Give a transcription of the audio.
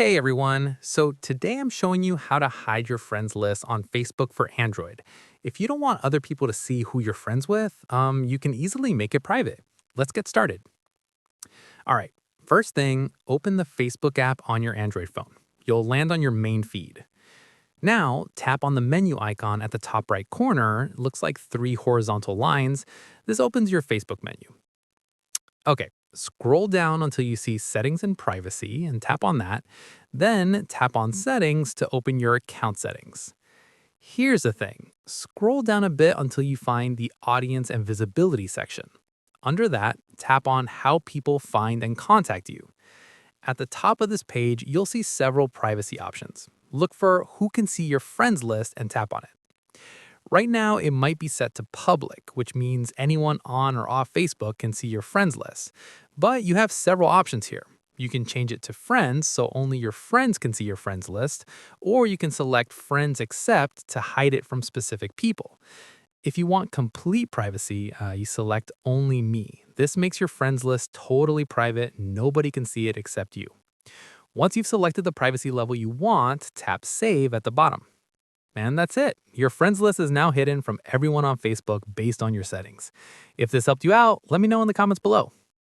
Hey everyone, so today I'm showing you how to hide your friends list on Facebook for Android. If you don't want other people to see who you're friends with, you can easily make it private. Let's get started. All right, first thing, open the Facebook app on your Android phone. You'll land on your main feed. Now, tap on the menu icon at the top right corner. It looks like three horizontal lines. This opens your Facebook menu. Okay, scroll down until you see Settings and Privacy and tap on that. Then tap on Settings to open your account settings. Here's the thing, scroll down a bit until you find the Audience and Visibility section. Under that, tap on How People Find and Contact You. At the top of this page, you'll see several privacy options. Look for Who Can See Your Friends list and tap on it. Right now, it might be set to public, which means anyone on or off Facebook can see your friends list. But you have several options here. You can change it to friends so only your friends can see your friends list, or you can select friends except to hide it from specific people. If you want complete privacy, you select only me. This makes your friends list totally private. Nobody can see it except you. Once you've selected the privacy level you want, tap save at the bottom. And that's it. Your friends list is now hidden from everyone on Facebook based on your settings. If this helped you out, let me know in the comments below.